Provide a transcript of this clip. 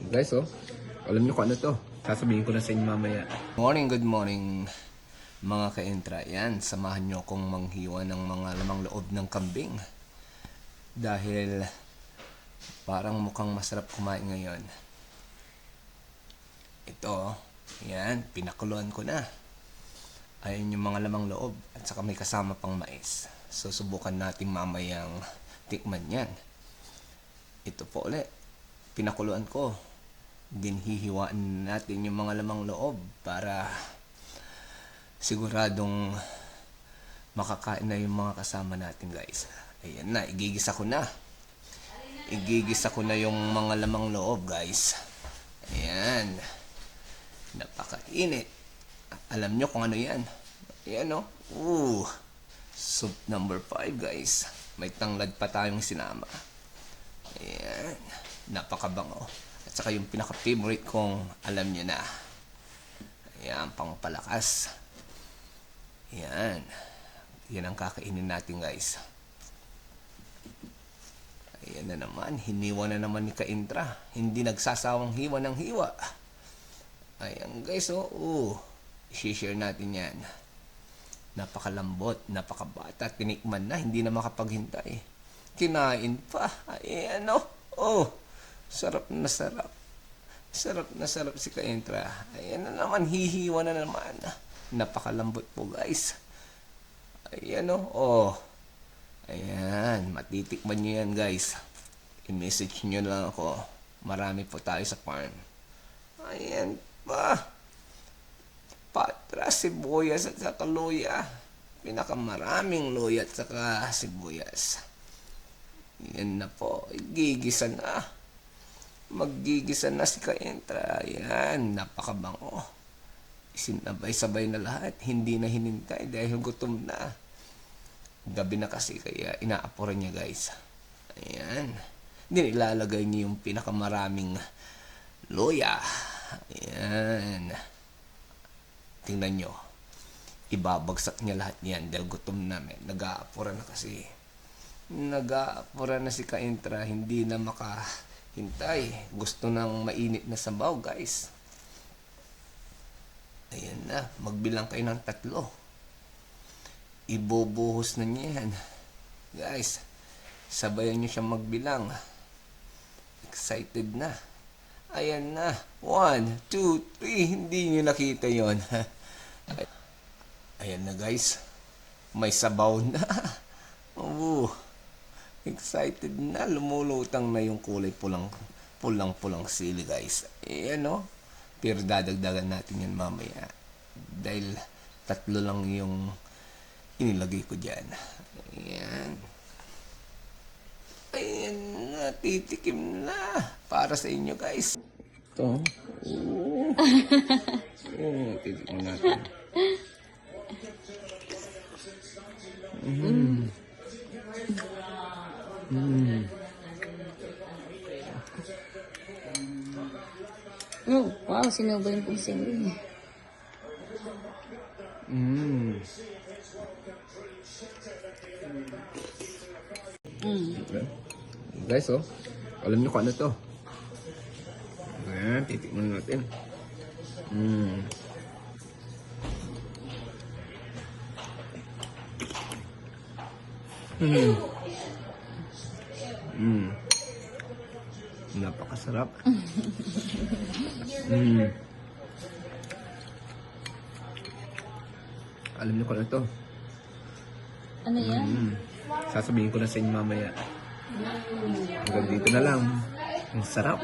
Guys, oh, alam niyo kung ano to. Sasabihin ko na sa inyo mamaya. Good morning, mga ka-intra. Yan, samahan niyo akong manghiwa ng mga lamang loob ng kambing. Dahil parang mukhang masarap kumain ngayon. Ito, yan, pinakuluan ko na. Ayun yung mga lamang loob at saka may kasama pang mais. So, subukan nating mamayang tikman yan. Ito po ulit, pinakuluan ko. Din hihiwaan natin yung mga lamang loob para siguradong makakain na yung mga kasama natin, guys. Ayan na, igigisa ko na. Igigisa ko na yung mga lamang loob, guys. Ayan. Napakainit. Alam nyo kung ano yan. Ayan, oh. Soup number 5, guys. May tanglad pa tayong sinama. Ayan. Napakabango. At saka yung pinaka-favorite kong alam nyo na. Ayan, pangpalakas. Ayan. Yan ang kakainin natin, guys. Ayan na naman. Hiniwa na naman ni Ka-intra. Hindi nagsasawang hiwa ng hiwa. Ayan, guys, oh. I-share natin yan. Napakalambot, napakabata. Tinikman na, hindi na makapaghintay. Kinain pa. Ayan, oh. Sarap na sarap. Sarap na sarap si Ka-intra. Ayan na naman, hihiwa na naman. Napakalambot po, guys. Ayan, oh. Ayan, matitikman nyo yan, guys. I-message nyo lang ako. Marami po tayo sa farm. Ayan pa. Patra, sibuyas at saka luya. Pinakamaraming luya at saka sibuyas. Yan na po. Gigisa na. Maggigisa na si Ka-intra. Ayan, napakabango. Sinabay-sabay na lahat. Hindi na hinintay dahil gutom na. Gabi na kasi kaya inaapuran niya, guys. Ayan. Then ilalagay niya yung pinakamaraming luya. Ayan. Tingnan nyo. Ibabagsak niya lahat yan dahil gutom namin. Nag-aapuran na kasi. Nag-aapuran na si Ka-intra. Hindi na makahintay. Gusto ng mainit na sabaw, guys. Ayan na. Magbilang kayo ng 3. Ibubuhos na niya yan. Guys, sabayan nyo siya magbilang. Excited na. Ayan na. 1, 2, 3. Hindi nyo nakita yon. Ayan na, guys. May sabaw na. Excited na. Lumulutang na yung kulay pulang sili, guys. Ayan, oh. Pero dadagdagan natin yan mamaya. Dahil 3 lang yung inilagay ko dyan. Ayan. Ayan na. Titikim na. Para sa inyo, guys. Ito. Titikim natin. Wow, sinubay yung sili. Guys, oh, alam niyo kung ano to. Ayan, titikman natin. Napakasarap. Alam niyo kung ano to. Ano yan? Sasabihin ko na sa inyo mamaya. Hanggang dito na lang. Ang sarap.